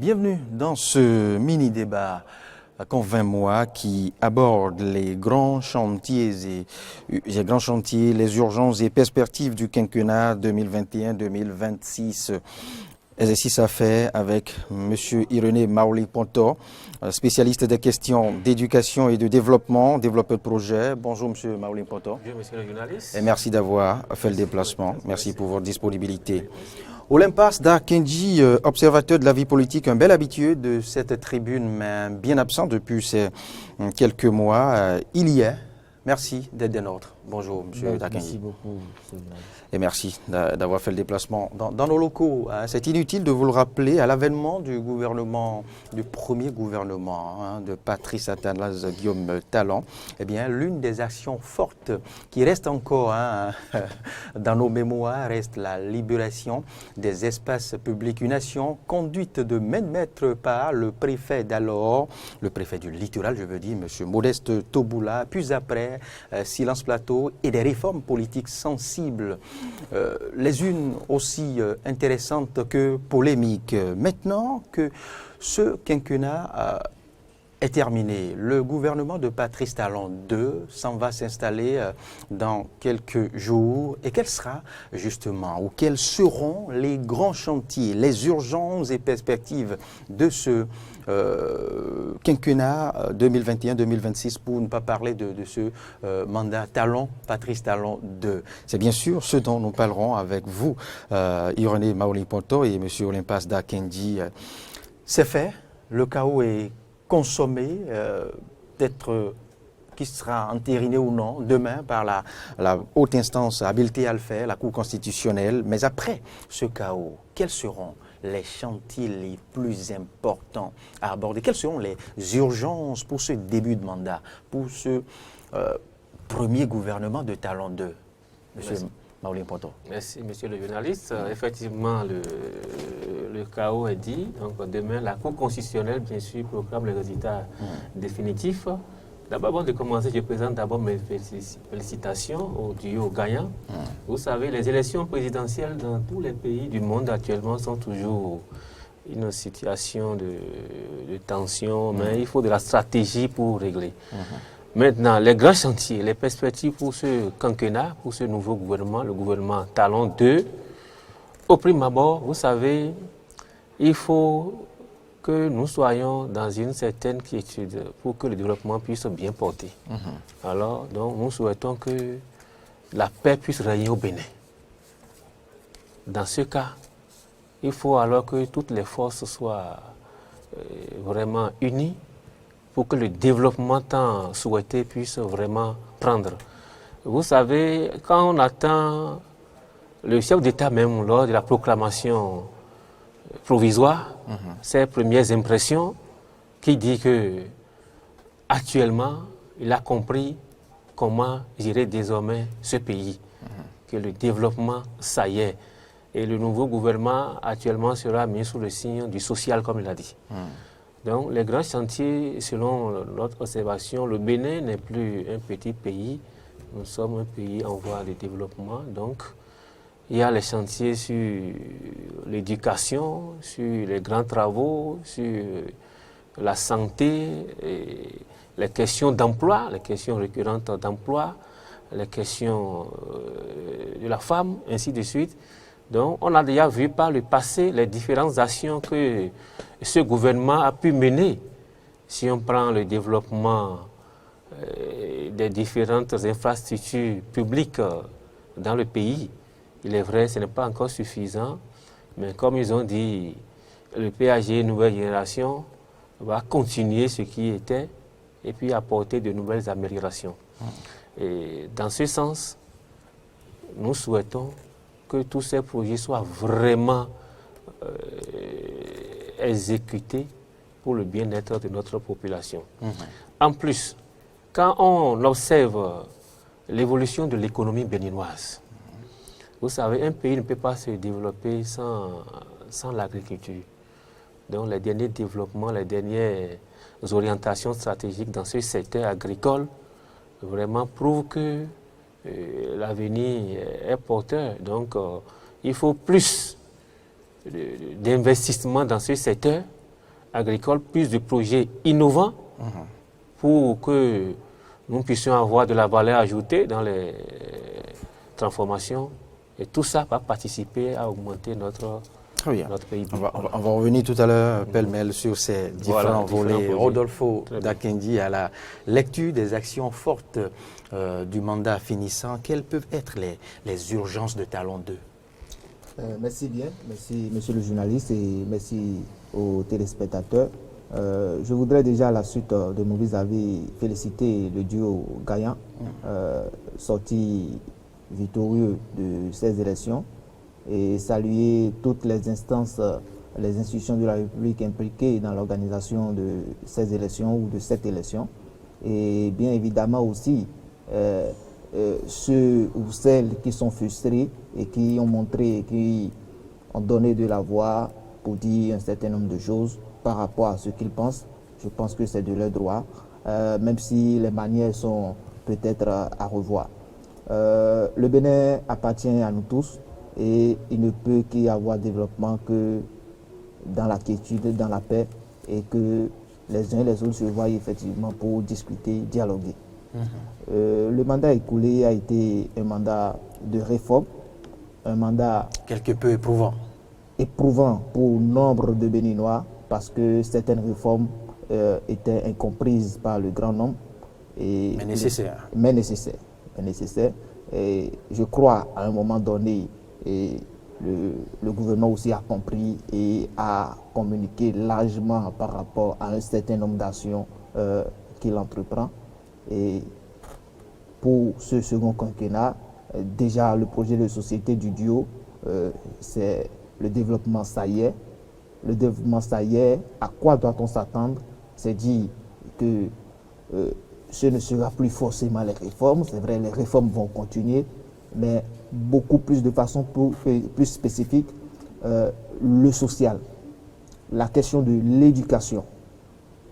Bienvenue dans ce mini-débat qu'en 20 mois qui aborde les grands chantiers, les urgences et perspectives du quinquennat 2021-2026. Exercice à faire avec M. Irénée Maoli-Ponto, spécialiste des questions d'éducation et de développement, développeur de projet. Bonjour M. Maoli-Ponto. Bonjour monsieur le journaliste. Et merci d'avoir fait le déplacement. Merci pour votre disponibilité. Olympas Darkendji, observateur de la vie politique, un bel habitué de cette tribune, mais bien absent depuis ces quelques mois. Il y est. Merci d'être des nôtres. Bonjour, M. Darkendji. Merci beaucoup, M. Et merci d'avoir fait le déplacement dans nos locaux. C'est inutile de vous le rappeler, à l'avènement du gouvernement, du premier gouvernement de Patrice Athanase Guillaume Talon, eh bien, l'une des actions fortes qui reste encore dans nos mémoires reste la libération des espaces publics. Une action conduite de main de maître par le préfet d'alors, le préfet du littoral, je veux dire, M. Modeste Toboula, puis après, Silence Plateau et des réformes politiques sensibles. Les unes aussi intéressantes que polémiques. Maintenant que ce quinquennat est terminé, le gouvernement de Patrice Talon II s'en va s'installer dans quelques jours. Et quel sera justement, ou quels seront les grands chantiers, les urgences et perspectives de ce quinquennat 2021-2026, pour ne pas parler de ce mandat Talon, Patrice Talon II. C'est bien sûr ce dont nous parlerons avec vous, Irénée Maoli-Ponto et M. Olympas Darkendji. C'est fait, le chaos est consommé, peut-être qui sera entériné ou non demain par la haute instance habilitée à le faire, la Cour constitutionnelle. Mais après ce chaos, quels seront les chantiers les plus importants à aborder? Quelles seront les urgences pour ce début de mandat, pour ce premier gouvernement de Talon II? Monsieur Maoli-Ponto. Merci, monsieur le journaliste. Effectivement, le chaos est dit. Donc, demain, la Cour constitutionnelle, bien sûr, proclame les résultats définitifs. D'abord, avant de commencer, je présente d'abord mes félicitations au duo gagnant. Vous savez, les élections présidentielles dans tous les pays du monde actuellement sont toujours une situation de tension, mais il faut de la stratégie pour régler. Maintenant, les grands chantiers, les perspectives pour ce quinquennat, pour ce nouveau gouvernement, le gouvernement Talon II, au prime abord, vous savez, il faut que nous soyons dans une certaine quiétude pour que le développement puisse bien porter. Alors, donc, nous souhaitons que la paix puisse régner au Bénin. Dans ce cas, il faut alors que toutes les forces soient vraiment unies pour que le développement tant souhaité puisse vraiment prendre. Vous savez, quand on attend le chef d'État même lors de la proclamation provisoire, ses premières impressions, qui dit que actuellement, il a compris comment gérer désormais ce pays, que le développement, ça y est. Et le nouveau gouvernement actuellement sera mis sous le signe du social, comme il a dit. Donc, les grands chantiers, selon notre observation, le Bénin n'est plus un petit pays. Nous sommes un pays en voie de développement. Donc, il y a les chantiers sur l'éducation, sur les grands travaux, sur la santé, et les questions d'emploi, les questions récurrentes d'emploi, les questions de la femme, ainsi de suite. Donc, on a déjà vu par le passé les différentes actions que ce gouvernement a pu mener. Si on prend le développement des différentes infrastructures publiques dans le pays, il est vrai, ce n'est pas encore suffisant, mais comme ils ont dit, le PAG Nouvelle Génération va continuer ce qui était et puis apporter de nouvelles améliorations. Et dans ce sens, nous souhaitons que tous ces projets soient vraiment exécutés pour le bien-être de notre population. En plus, quand on observe l'évolution de l'économie béninoise, vous savez, un pays ne peut pas se développer sans l'agriculture. Donc les derniers développements, les dernières orientations stratégiques dans ce secteur agricole vraiment prouvent que l'avenir est porteur. Donc il faut plus d'investissement dans ce secteur agricole, plus de projets innovants pour que nous puissions avoir de la valeur ajoutée dans les transformations. Et tout ça va participer à augmenter notre pays. On va revenir tout à l'heure, pêle-mêle, sur ces différents volets. Rodolfo Dakendi, à la lecture des actions fortes du mandat finissant, quelles peuvent être les urgences de Talon 2? Merci bien, merci monsieur le journaliste et merci aux téléspectateurs. Je voudrais déjà à la suite de mon vis-à-vis féliciter le duo gagnant, sorti victorieux de ces élections, et saluer toutes les instances, les institutions de la République impliquées dans l'organisation de ces élections ou de cette élection, et bien évidemment aussi ceux ou celles qui sont frustrés et qui ont montré, qui ont donné de la voix pour dire un certain nombre de choses par rapport à ce qu'ils pensent. Je pense que c'est de leur droit, même si les manières sont peut-être à revoir. Le Bénin appartient à nous tous et il ne peut qu'y avoir développement que dans la quiétude, dans la paix, et que les uns et les autres se voient effectivement pour discuter, dialoguer. Le mandat écoulé a été un mandat de réforme, un mandat quelque peu éprouvant. Éprouvant pour nombre de Béninois parce que certaines réformes étaient incomprises par le grand nombre. Mais nécessaires. Mais nécessaires. Et je crois à un moment donné, et le gouvernement aussi a compris et a communiqué largement par rapport à un certain nombre d'actions qu'il entreprend. Et pour ce second quinquennat, déjà le projet de société du duo, c'est le développement, ça y est. Le développement, ça y est. À quoi doit-on s'attendre? C'est dire que ce ne sera plus forcément les réformes. C'est vrai, les réformes vont continuer, mais beaucoup plus de façon plus spécifique, le social, la question de l'éducation.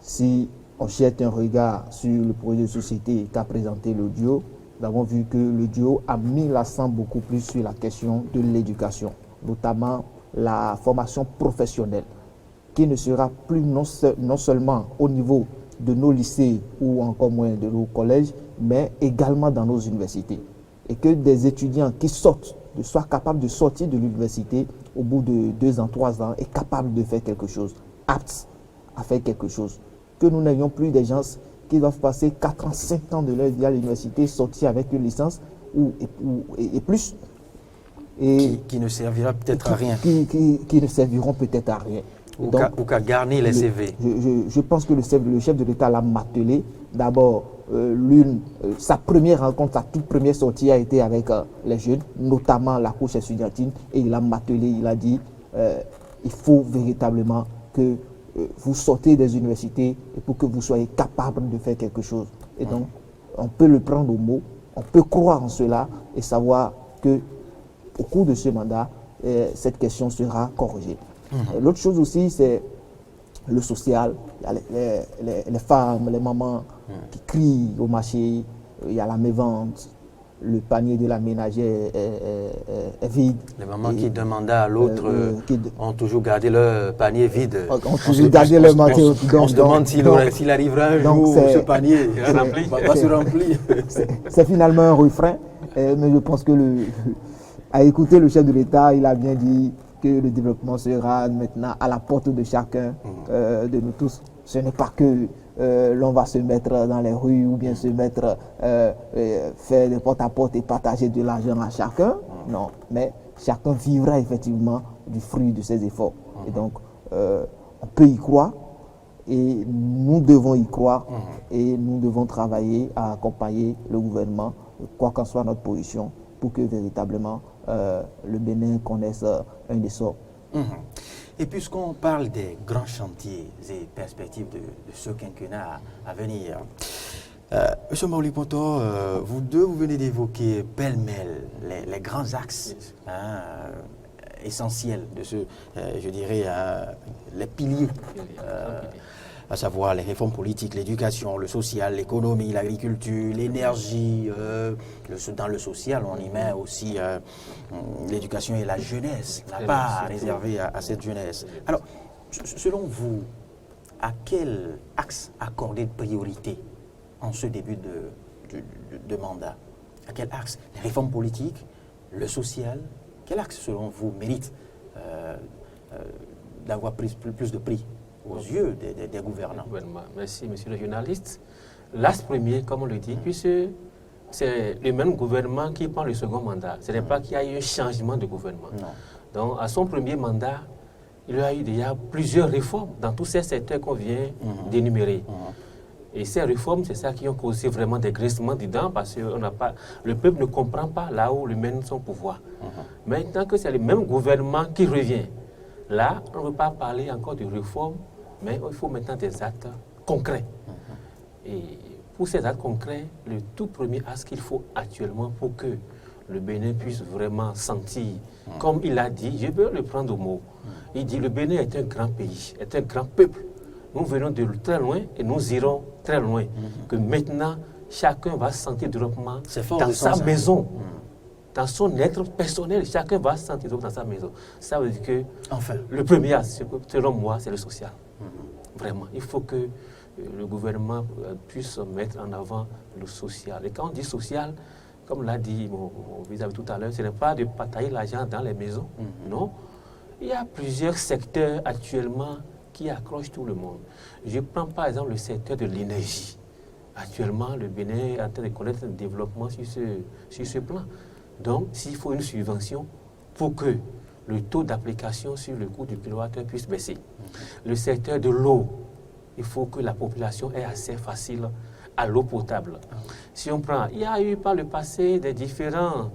Si on jette un regard sur le projet de société qu'a présenté le duo, nous avons vu que le duo a mis l'accent beaucoup plus sur la question de l'éducation, notamment la formation professionnelle, qui ne sera plus non seulement au niveau de nos lycées ou encore moins de nos collèges, mais également dans nos universités. Et que des étudiants qui sortent, soient capables de sortir de l'université au bout de 2 ans, 3 ans, et capables de faire quelque chose, aptes à faire quelque chose. Que nous n'ayons plus des gens qui doivent passer 4 ans, 5 ans de leur vie à l'université, sortir avec une licence et plus. Et qui ne servira peut-être à rien. Qui ne serviront peut-être à rien. Ou qu'à garnir les CV. Je pense que le chef de l'État l'a martelé. D'abord, sa première rencontre, sa toute première sortie a été avec les jeunes, notamment la couche estudiantine, et il a martelé, il a dit il faut véritablement que vous sortez des universités et pour que vous soyez capable de faire quelque chose. Et donc, on peut le prendre au mot, on peut croire en cela et savoir que au cours de ce mandat, cette question sera corrigée. L'autre chose aussi, c'est le social. Il y a les femmes, les mamans qui crient au marché, il y a la mévente, le panier de la ménagère est vide. Les mamans qui demandaient à l'autre ont toujours gardé leur panier vide. Ont toujours gardé leur panier vide. On se demande s'il arrivera un jour ce panier va se remplir. C'est finalement un refrain, mais je pense que à écouter le chef de l'État, il a bien dit que le développement sera maintenant à la porte de chacun de nous tous. Ce n'est pas que l'on va se mettre dans les rues ou bien se mettre faire des porte-à-porte et partager de l'argent à chacun. Non, mais chacun vivra effectivement du fruit de ses efforts. Et donc, on peut y croire et nous devons y croire et nous devons travailler à accompagner le gouvernement, quoi qu'en soit notre position, pour que véritablement le Bénin connaisse un essor. Et puisqu'on parle des grands chantiers et perspectives de ce quinquennat à venir, M. Maolipoto, vous deux, vous venez d'évoquer pêle-mêle les grands axes essentiels de ce, je dirais, les piliers. À savoir les réformes politiques, l'éducation, le social, l'économie, l'agriculture, l'énergie. Dans le social, on y met aussi l'éducation et la jeunesse, la part réservée à cette jeunesse. Alors, selon vous, à quel axe accorder de priorité en ce début de mandat? À quel axe? Les réformes politiques, le social, quel axe, selon vous, mérite d'avoir plus de prix aux yeux des gouvernants? Merci, monsieur le journaliste. L'axe premier, comme on le dit, puisque c'est le même gouvernement qui prend le second mandat. Ce n'est pas qu'il y a eu un changement de gouvernement. Non. Donc, à son premier mandat, il y a eu déjà plusieurs réformes dans tous ces secteurs qu'on vient d'énumérer. Et ces réformes, c'est ça qui ont causé vraiment des grincements dedans, parce que le peuple ne comprend pas là où il mène son pouvoir. Maintenant que c'est le même gouvernement qui revient, là, on ne veut pas parler encore de réformes, mais il faut maintenant des actes concrets. Et pour ces actes concrets, le tout premier acte qu'il faut actuellement pour que le Bénin puisse vraiment sentir, comme il a dit, je veux le prendre au mot. Il dit le Bénin est un grand pays, est un grand peuple. Nous venons de très loin et nous irons très loin. Que maintenant, chacun va sentir développement dans sa maison. Dans son être personnel, chacun va sentir développement dans sa maison. Ça veut dire que le premier acte, selon moi, c'est le social. Vraiment, il faut que le gouvernement puisse mettre en avant le social. Et quand on dit social, comme l'a dit mon vis-à-vis tout à l'heure, ce n'est pas de partager l'argent dans les maisons, non. Il y a plusieurs secteurs actuellement qui accrochent tout le monde. Je prends par exemple le secteur de l'énergie. Actuellement, le Bénin est en train de connaître un développement sur ce plan. Donc, s'il faut une subvention pour que le taux d'application sur le coût du kilowattheure puisse baisser. Le secteur de l'eau, il faut que la population ait accès facile à l'eau potable. Si on prend, il y a eu par le passé des différentes,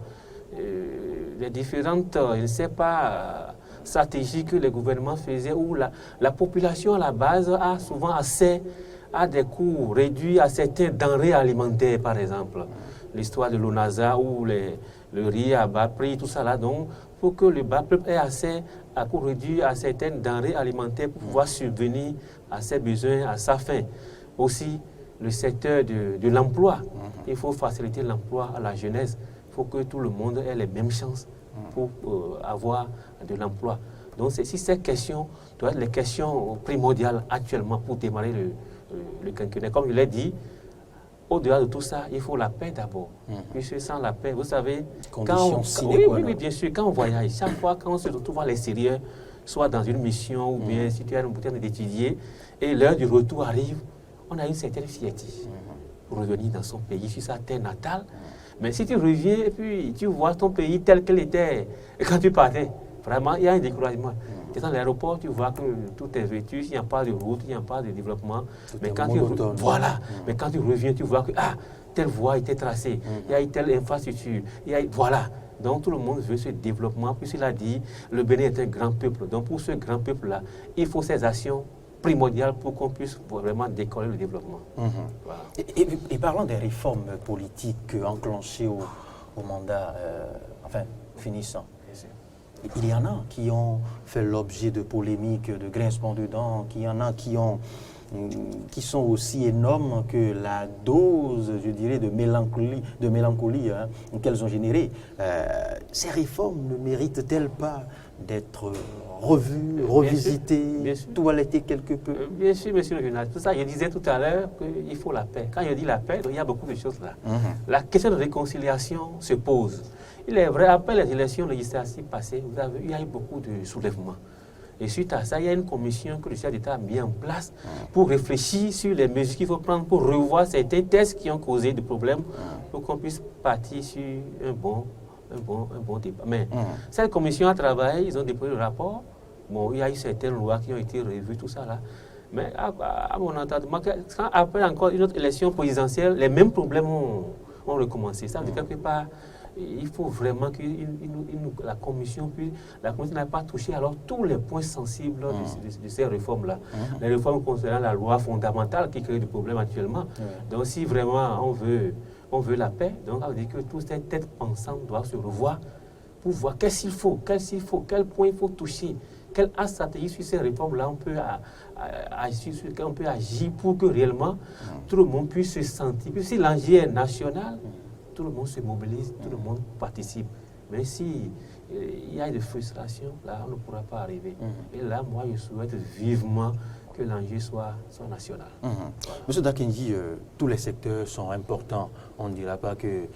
je ne sais pas, stratégies que les gouvernements faisaient où la population à la base a souvent accès à des coûts réduits à certains denrées alimentaires, par exemple. L'histoire de l'ONASA où le riz à bas prix, tout ça là. Donc, pour que le bas peuple ait accès à coût réduit à certaines denrées alimentaires pour pouvoir subvenir à ses besoins, à sa faim. Aussi, le secteur de l'emploi. Il faut faciliter l'emploi à la jeunesse. Il faut que tout le monde ait les mêmes chances pour avoir de l'emploi. Donc, ces questions doivent être les questions primordiales actuellement pour démarrer le quinquennat. Comme je l'ai dit, au-delà de tout ça, il faut la paix d'abord. Puisque sans la paix, vous savez, oui, bien sûr, quand on voyage, chaque fois quand on se retrouve à l'extérieur, soit dans une mission ou bien si tu as une bouteille d'étudier, et l'heure du retour arrive, on a une certaine fierté pour revenir dans son pays, sur sa terre natale. Mais si tu reviens et puis tu vois ton pays tel qu'il était quand tu partais, vraiment, il y a un découragement. Tu es dans l'aéroport, tu vois que tout est vêtu, il n'y a pas de route, il n'y a pas de développement. Mais quand mais quand tu reviens, tu vois que telle voie était tracée, il y a eu telle infrastructure, voilà. Donc tout le monde veut ce développement, puisqu'il a dit le Bénin est un grand peuple. Donc pour ce grand peuple-là, il faut ces actions primordiales pour qu'on puisse vraiment décoller le développement. Voilà. Et parlons des réformes politiques enclenchées au mandat finissant. Il y en a qui ont fait l'objet de polémiques, de grincements de dents, il y en a qui sont aussi énormes que la dose, je dirais, de mélancolie qu'elles ont générée. Ces réformes ne méritent-elles pas d'être revues, revisitées, toilettées quelque peu? Bien sûr, monsieur le journaliste. Tout ça, je disais tout à l'heure qu'il faut la paix. Quand je dis la paix, il y a beaucoup de choses là. La question de réconciliation se pose. Il est vrai, après les élections législatives passées, il y a eu beaucoup de soulèvements. Et suite à ça, il y a une commission que le chef d'État a mis en place pour réfléchir sur les mesures qu'il faut prendre pour revoir certains tests qui ont causé des problèmes pour qu'on puisse partir sur un bon débat. Mais cette commission a travaillé, ils ont déposé le rapport. Bon, il y a eu certaines lois qui ont été revues, tout ça là. Mais à mon entendement, après encore une autre élection présidentielle, les mêmes problèmes ont recommencé. Ça veut dire quelque part, il faut vraiment que la commission n'a pas touché alors tous les points sensibles de ces réformes-là. Les réformes concernant la loi fondamentale qui crée des problèmes actuellement. Donc si vraiment on veut la paix, donc ça veut dire que toutes ces têtes pensantes doivent se revoir pour voir quel point il faut toucher, quelle stratégie sur ces réformes-là on peut agir pour que réellement tout le monde puisse se sentir. Puis si l'enjeu est national, tout le monde se mobilise, tout le monde participe. Mais si il y a des frustrations, là, on ne pourra pas arriver. Et là, moi, je souhaite vivement que l'enjeu soit national. Monsieur Dakinji, tous les secteurs sont importants. On ne dira pas que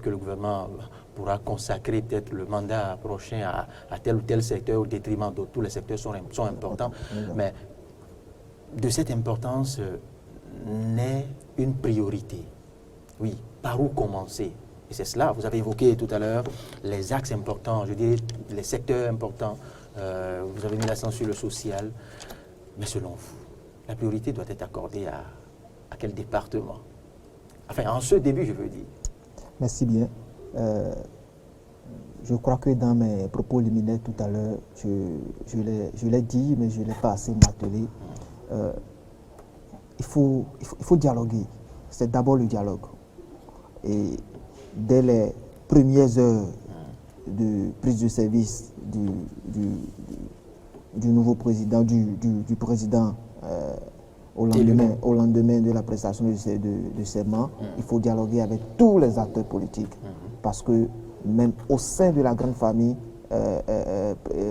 le gouvernement pourra consacrer peut-être le mandat prochain à tel ou tel secteur au détriment d'autres. Tous les secteurs sont importants. Mais de cette importance naît une priorité. Oui, par où commencer? Et c'est cela, vous avez évoqué tout à l'heure les axes importants, je dirais les secteurs importants. Vous avez mis l'accent sur le social. Mais selon vous, la priorité doit être accordée à quel département? Enfin, en ce début, je veux dire. Merci bien. Je crois que dans mes propos liminaires tout à l'heure, je l'ai dit, mais je ne l'ai pas assez martelé. Il faut dialoguer. C'est d'abord le dialogue. Et dès les premières heures de prise de service du nouveau président, du président au lendemain de la prestation de serment, il faut dialoguer avec tous les acteurs politiques. Parce que même au sein de la grande famille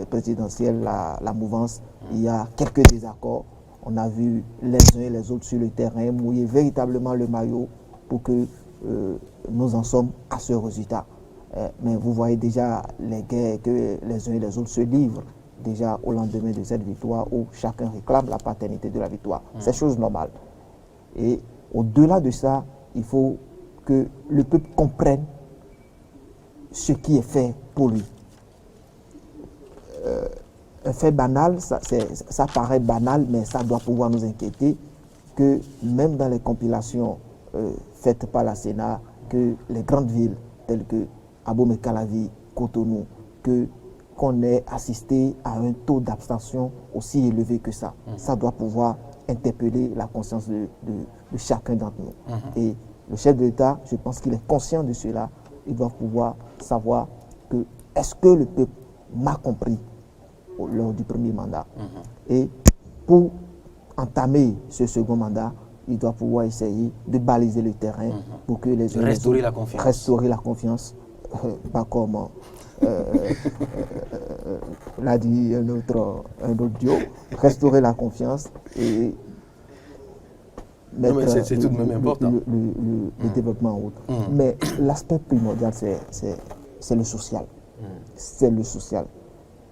présidentielle, la mouvance, il y a quelques désaccords. On a vu les uns et les autres sur le terrain mouiller véritablement le maillot pour que nous en sommes à ce résultat. Mais vous voyez déjà les guerres que les uns et les autres se livrent déjà au lendemain de cette victoire où chacun réclame la paternité de la victoire. C'est chose normale. Et au-delà de ça, il faut que le peuple comprenne ce qui est fait pour lui. Un fait banal, ça paraît banal, mais ça doit pouvoir nous inquiéter que même dans les compilations faites par la Sénat, que les grandes villes telles que Abomey-Calavi, Cotonou, qu'on ait assisté à un taux d'abstention aussi élevé que ça. Ça doit pouvoir interpeller la conscience de chacun d'entre nous. Et le chef de l'État, je pense qu'il est conscient de cela. Il doit pouvoir savoir que est-ce que le peuple m'a compris lors du premier mandat. Et pour entamer ce second mandat, il doit pouvoir essayer de baliser le terrain pour que les restaurer la confiance. Restaurer la confiance, pas comme l'a dit un autre duo, restaurer la confiance et mettre c'est tout de même important. Le développement en route. Mais l'aspect primordial, c'est le social. C'est le social.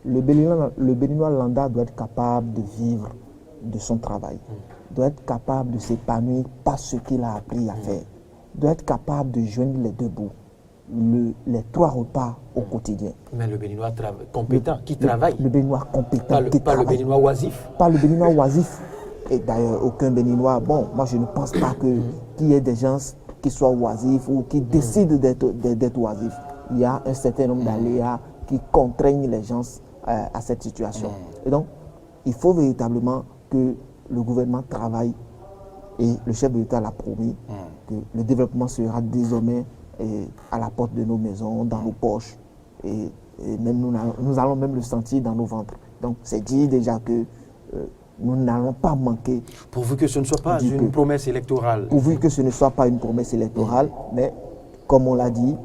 Le Béninois lambda doit être capable de vivre de son travail, doit être capable de s'épanouir par ce qu'il a appris à faire, doit être capable de joindre les deux bouts, les 3 repas au quotidien. Mais le Béninois compétent, qui travaille. Le Béninois compétent, pas le Béninois oisif. Pas le Béninois oisif. Et d'ailleurs, aucun Béninois, moi je ne pense pas qu'il y ait des gens qui soient oisifs ou qui décident d'être oisifs. Il y a un certain nombre d'aléas qui contraignent les gens à cette situation. Et donc, il faut véritablement que le gouvernement travaille, et le chef de l'État l'a promis, que le développement sera désormais à la porte de nos maisons, dans nos poches, et même nous allons même le sentir dans nos ventres. Donc, c'est dit déjà que nous n'allons pas manquer. Pourvu que ce ne soit pas une promesse électorale. Pourvu que ce ne soit pas une promesse électorale, mais comme on l'a dit,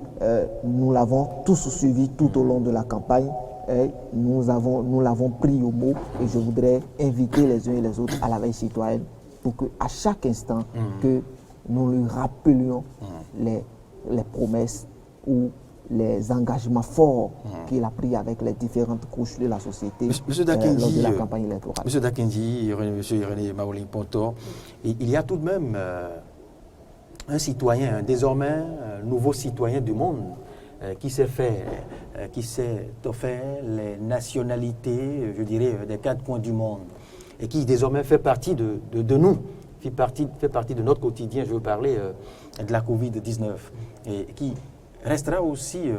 nous l'avons tous suivi tout au long de la campagne. Et nous l'avons pris au mot, et je voudrais inviter les uns et les autres à la veille citoyenne pour qu'à chaque instant, que nous lui rappelions les promesses ou les engagements forts qu'il a pris avec les différentes couches de la société lors de la campagne électorale. Monsieur Dakinji, Monsieur Irénée Maoling-Pontor, il y a tout de même un citoyen, désormais un nouveau citoyen du monde, qui s'est offert les nationalités, je dirais, des 4 coins du monde, et qui désormais fait partie de nous, fait partie de notre quotidien. Je veux parler de la Covid-19, et qui restera aussi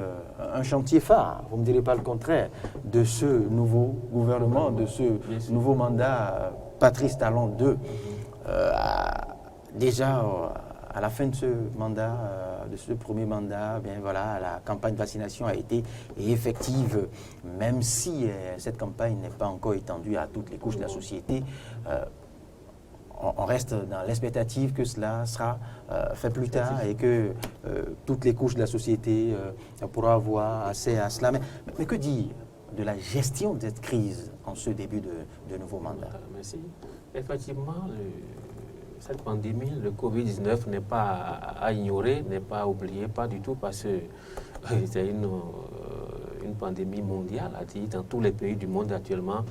un chantier phare, vous ne me direz pas le contraire, de ce nouveau gouvernement, de ce nouveau mandat Patrice Talon II. Déjà, à la fin de ce mandat, de ce premier mandat, bien voilà, la campagne de vaccination a été effective, même si cette campagne n'est pas encore étendue à toutes les couches de la société. On reste dans l'expectative que cela sera fait plus tard et que toutes les couches de la société pourront avoir accès à cela. Mais que dire de la gestion de cette crise en ce début de nouveau mandat? Merci. Effectivement, cette pandémie, le Covid-19 n'est pas à ignorer, n'est pas à oublier, pas du tout, parce que c'est une pandémie mondiale, dans tous les pays du monde actuellement.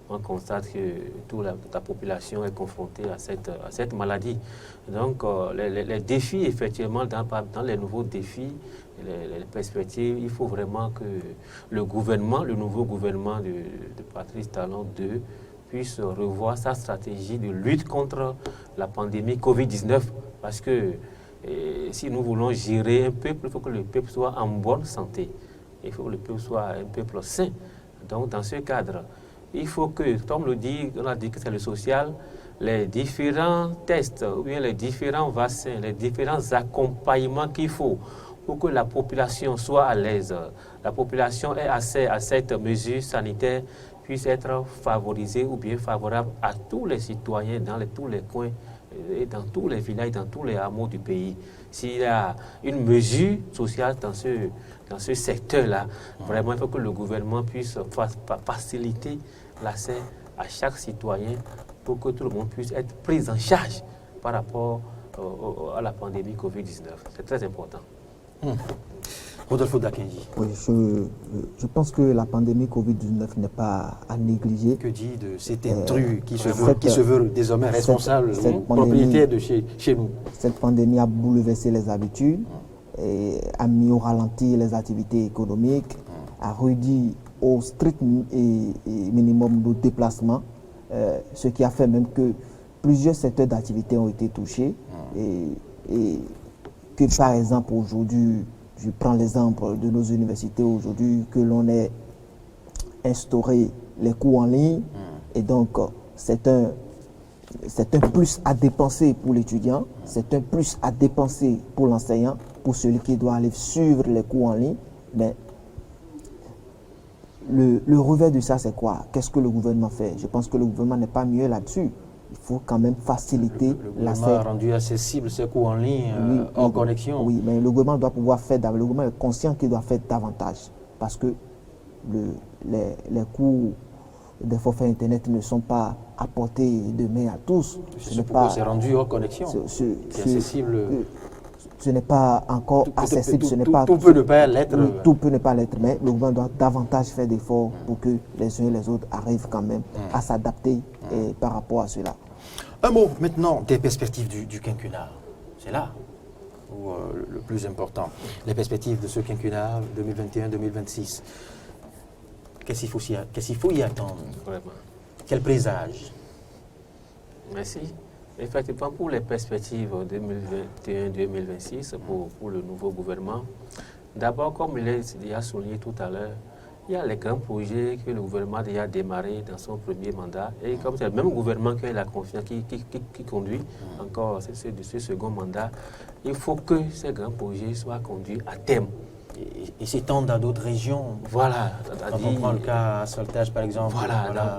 On constate que toute la population est confrontée à cette maladie. Donc, les défis, effectivement, dans les nouveaux défis, les perspectives, il faut vraiment que le nouveau gouvernement de Patrice Talon II puisse revoir sa stratégie de lutte contre la pandémie Covid-19. Parce que si nous voulons gérer un peuple, il faut que le peuple soit en bonne santé. Il faut que le peuple soit un peuple sain. Donc, dans ce cadre, il faut que, comme on a dit que c'est le social, les différents tests, ou bien les différents vaccins, les différents accompagnements qu'il faut pour que la population soit à l'aise, la population ait accès à cette mesure sanitaire, puisse être favorisée ou bien favorable à tous les citoyens dans tous les coins, et dans tous les villages, dans tous les hameaux du pays. S'il y a une mesure sociale dans ce secteur-là, vraiment, il faut que le gouvernement puisse faciliter l'accès à chaque citoyen pour que tout le monde puisse être pris en charge par rapport à la pandémie Covid-19. C'est très important. Rodolfo Dakenji. Oui, je pense que la pandémie Covid-19 n'est pas à négliger. Que dit de cet intrus qui se veut désormais responsable, propriétaire de chez nous? Cette pandémie a bouleversé les habitudes, et a mis au ralenti les activités économiques, a réduit au strict minimum de déplacement, ce qui a fait même que plusieurs secteurs d'activité ont été touchés, et que par exemple aujourd'hui, je prends l'exemple de nos universités aujourd'hui, que l'on ait instauré les cours en ligne, et donc c'est un plus à dépenser pour l'étudiant, c'est un plus à dépenser pour l'enseignant, pour celui qui doit aller suivre les cours en ligne. Mais le revers de ça, c'est quoi? Qu'est-ce que le gouvernement fait? Je pense que le gouvernement n'est pas mieux là-dessus. Il faut quand même faciliter l'accès. Le gouvernement a rendu accessible ces cours en ligne, en connexion. Oui, mais le gouvernement doit pouvoir faire, le gouvernement est conscient qu'il doit faire davantage, parce que les cours des forfaits Internet ne sont pas à portée de main à tous. C'est rendu hors connexion. C'est accessible. Ce n'est pas encore accessible. Tout peut ne pas l'être. Tout peut ne pas l'être, mais le gouvernement doit davantage faire d'efforts pour que les uns et les autres arrivent quand même à s'adapter par rapport à cela. Un mot maintenant des perspectives du quinquennat. C'est là où le plus important. Les perspectives de ce quinquennat 2021-2026. Qu'est-ce qu'il faut y attendre? Vraiment. Quel présage? Merci. Effectivement, pour les perspectives 2021-2026, pour le nouveau gouvernement, d'abord, comme il est déjà souligné tout à l'heure, il y a les grands projets que le gouvernement a déjà démarré dans son premier mandat. Et comme c'est le même gouvernement qui a la confiance, qui conduit encore ce second mandat, il faut que ces grands projets soient conduits à terme. Et s'étendent à d'autres régions. Voilà. Quand on prend le cas à Soltage, par exemple,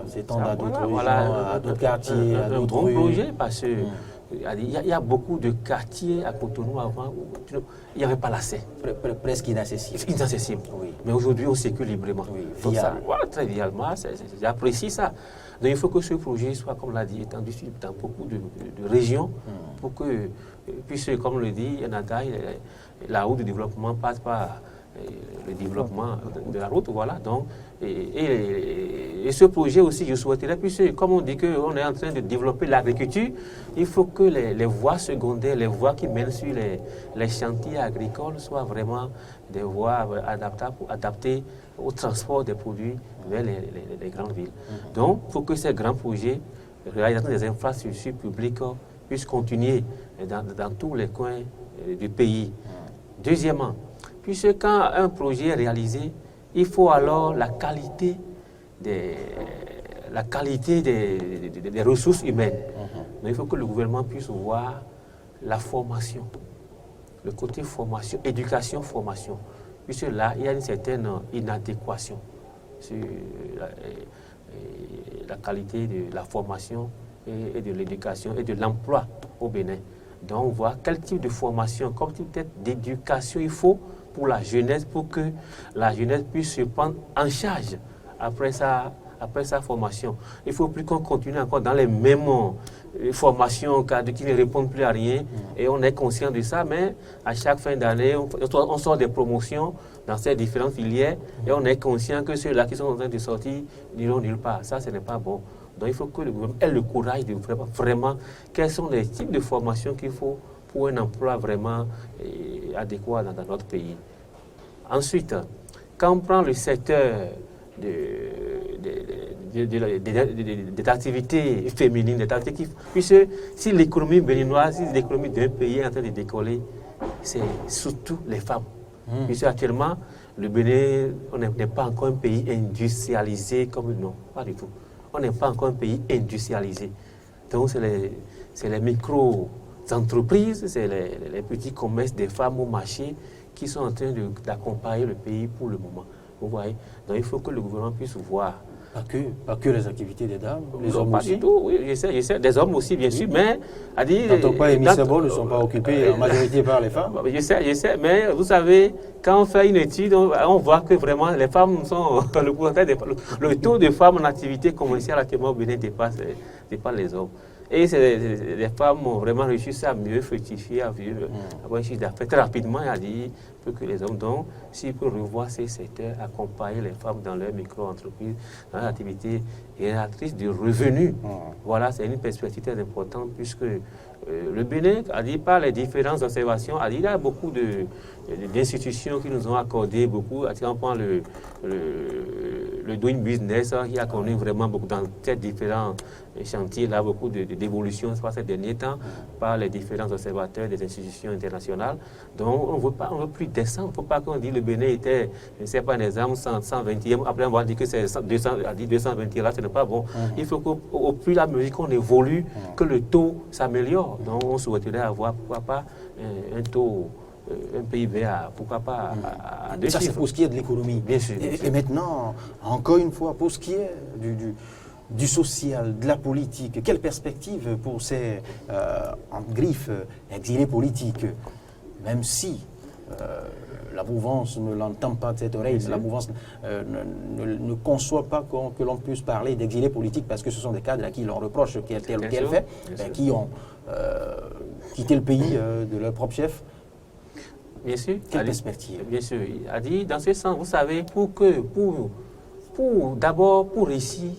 s'étendent à d'autres régions, à d'autres quartiers, à d'autres rues. Projet, parce que il y a beaucoup de quartiers à Cotonou avant où il n'y avait pas l'accès. Presque inaccessible. Inaccessible. Oui. Mais aujourd'hui, on circule librement. Oui, donc ça, voilà, très vialement, j'apprécie ça. Donc il faut que ce projet soit, comme l'a dit, étendu dans beaucoup de régions pour que, puisque, comme le dit Yanada, la route de développement passe par le développement de la route, voilà. Donc, et ce projet aussi, je souhaiterais, puisque comme on dit qu'on est en train de développer l'agriculture, il faut que les voies secondaires, les voies qui mènent sur les chantiers agricoles soient vraiment des voies adaptées au transport des produits vers les grandes villes. Donc, il faut que ces grands projets, réalisation des infrastructures publiques, puissent continuer dans tous les coins du pays. Deuxièmement, puisque quand un projet est réalisé, il faut alors la qualité des ressources humaines. Donc, il faut que le gouvernement puisse voir la formation, le côté formation, éducation, formation. Puisque là, il y a une certaine inadéquation sur la qualité de la formation et de l'éducation et de l'emploi au Bénin. Donc, voir quel type de formation, quel type d'éducation il faut pour la jeunesse, pour que la jeunesse puisse se prendre en charge après sa formation. Il ne faut plus qu'on continue encore dans les mêmes formations qui ne répondent plus à rien. Et on est conscient de ça, mais à chaque fin d'année, on sort des promotions dans ces différentes filières et on est conscient que ceux-là qui sont en train de sortir n'iront nulle part. Ça, ce n'est pas bon. Donc il faut que le gouvernement ait le courage de vraiment quels sont les types de formations qu'il faut pour un emploi vraiment adéquat dans notre pays. Ensuite, quand on prend le secteur des activités féminines, des activités, puisque si l'économie béninoise, si l'économie d'un pays est en train de décoller, c'est surtout les femmes. Puisque actuellement, le Bénin, on n'est pas encore un pays industrialisé comme non, pas du tout. On n'est pas encore un pays industrialisé. Donc, c'est les micro-entreprises, c'est les petits commerces des femmes au marché qui sont en train d'accompagner le pays pour le moment. Vous voyez? Donc, il faut que le gouvernement puisse voir. Pas que les activités des dames, les hommes pas aussi. Du tout, oui, je sais, des hommes aussi, bien sûr, mais... Tantokpa et Missabo ne sont pas occupés en majorité par les femmes. Je sais, mais vous savez, quand on fait une étude, on voit que vraiment les femmes sont... Le taux de femmes en activité commerciale actuellement au Bénin dépasse les hommes. Et les femmes ont vraiment réussi à mieux fructifier, à vivre, avoir un chiffre d'affaires très rapidement, à dire que les hommes. Donc, s'ils peuvent revoir ces secteurs, accompagner les femmes dans leurs micro-entreprises, dans leurs activités génératrices de revenus, voilà, c'est une perspective très importante puisque le Bénin, a dit par les différentes observations, a dit il y a beaucoup d'institutions qui nous ont accordé beaucoup. On prend le Doing Business qui a connu vraiment beaucoup dans ces différents chantiers, là, beaucoup d'évolutions ces derniers temps par les différents observateurs des institutions internationales. Donc, on ne veut plus descendre. Il ne faut pas qu'on dise le Bénin était, je ne sais pas, un exemple 120e. Après, on va dire que c'est 220e, là, ce n'est pas bon. Il faut qu'au plus la musique qu'on évolue, que le taux s'améliore. Donc, on souhaiterait avoir, pourquoi pas, un taux, un PIB pourquoi pas, à 2 chiffres. Ça, c'est pour ce qui est de l'économie. Bien sûr. Et maintenant, encore une fois, pour ce qui est du social, de la politique, quelle perspective pour ces, en griffe, exilés politiques, même si la mouvance ne l'entend pas de cette oreille, la mouvance ne conçoit pas que l'on puisse parler d'exilés politiques parce que ce sont des cadres à qui l'on reproche tel ou tel fait, qui ont quitté le pays de leur propre chef. Bien sûr. Quelle perspective? Bien sûr. Il a dit, dans ce sens, vous savez, d'abord, pour réussir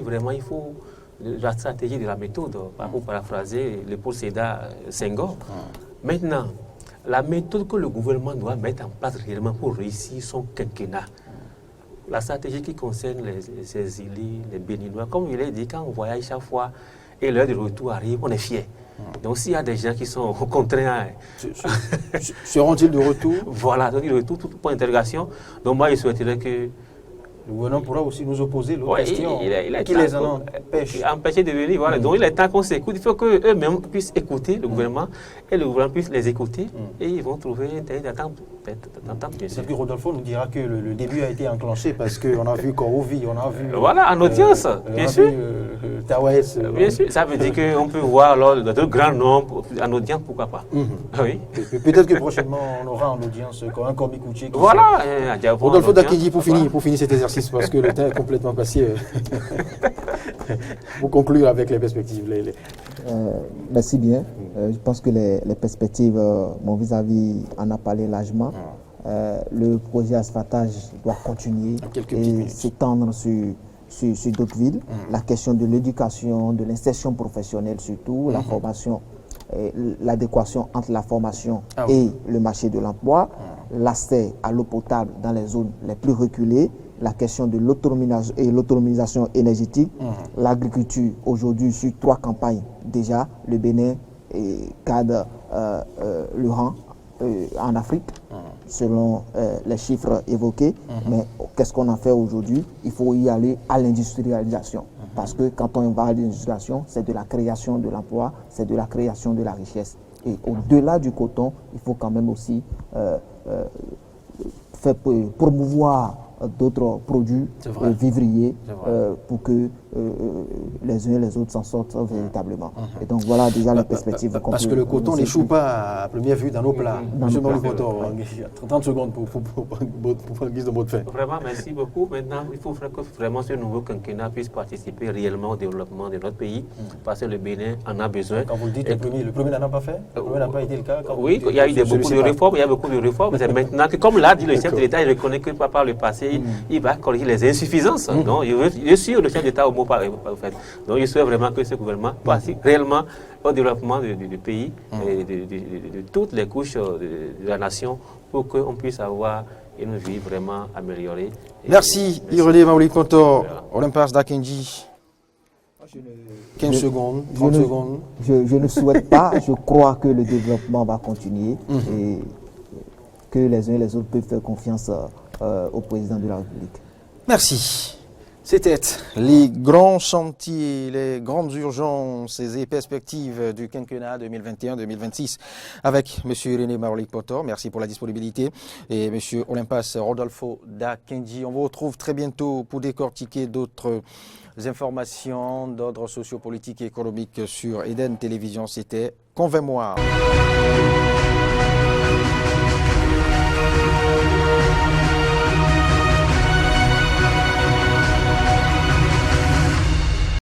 vraiment, il faut la stratégie de la méthode, pour paraphraser le Paul Sédar Senghor. Maintenant, la méthode que le gouvernement doit mettre en place réellement pour réussir son quinquennat, la stratégie qui concerne les exilés, les Béninois, comme je l'ai dit, quand on voyage chaque fois et l'heure de retour arrive, on est fiers. Donc s'il y a des gens qui sont contraints... Seront-ils de retour? Voilà, donc de retour, tout point d'interrogation. Donc moi, je souhaiterais que... Le gouvernement pourra aussi nous opposer l'autre question il qui les en empêche. Empêcher de venir, voilà. Donc il est temps qu'on s'écoute. Il faut qu'eux-mêmes puissent écouter le gouvernement et le gouvernement puisse les écouter et ils vont trouver un terrain d'entente, bien sûr. Et puis Rodolfo nous dira que le début a été enclenché parce qu'on a vu Korovi, on a vu... Voilà, en audience, bien sûr. Tawaes. Bien sûr, ça veut dire qu'on peut voir alors de grands noms en audience, pourquoi pas. Oui. Peut-être que prochainement on aura en audience un Kormi Kouché. Voilà. Rodolfo Dakidi pour finir cet exercice. Parce que le temps est complètement passé. Pour conclure avec les perspectives. Merci bien. Je pense que les perspectives, mon vis-à-vis en a parlé largement. Le projet asphaltage doit continuer et s'étendre sur d'autres villes. La question de l'éducation, de l'insertion professionnelle surtout, la formation, l'adéquation entre la formation et le marché de l'emploi, l'accès à l'eau potable dans les zones les plus reculées, la question de l'autonomisation énergétique, l'agriculture aujourd'hui sur 3 campagnes déjà, le Bénin cadre le rang en Afrique selon les chiffres évoqués, mais qu'est-ce qu'on en fait aujourd'hui? Il faut y aller à l'industrialisation parce que quand on va à l'industrialisation, c'est de la création de l'emploi, c'est de la création de la richesse. Et au-delà du coton, il faut quand même aussi promouvoir d'autres produits vivriers pour que les uns et les autres s'en sortent véritablement. Et donc voilà déjà les perspectives. Parce que le coton n'échoue pas à première vue dans nos plats. Monsieur Maurice Potor, 30 secondes pour prendre guise de mot de fin. Vraiment, merci beaucoup. Maintenant, il faut que vraiment ce nouveau quinquennat puisse participer réellement au développement de notre pays, parce que le Bénin en a besoin. Quand vous le dites, le premier n'a pas fait, le premier n'a pas été le cas. Oui, il y a eu beaucoup de réformes, c'est maintenant que, comme l'a dit le chef de l'État, il reconnaît que par le passé, il va corriger les insuffisances. Donc, je suis le chef d'État au mot par fait. Donc, je souhaite vraiment que ce gouvernement participe réellement au développement du pays et de toutes les couches de la nation pour qu'on puisse avoir une vie vraiment améliorée. Merci, Irene Maurice Potor, Olympas Dakenji. 15 secondes, 30 secondes. Je ne souhaite pas, je crois que le développement va continuer et que les uns et les autres peuvent faire confiance au président de la République. Merci. C'était les grands chantiers, les grandes urgences et perspectives du quinquennat 2021-2026 avec M. Irene Maurice Potor. Merci pour la disponibilité. Et M. Olympas Rodolfo Dakenji. On vous retrouve très bientôt pour décortiquer d'autres informations d'ordre sociopolitique et économique sur Eden Télévision. C'était Convainc-moi.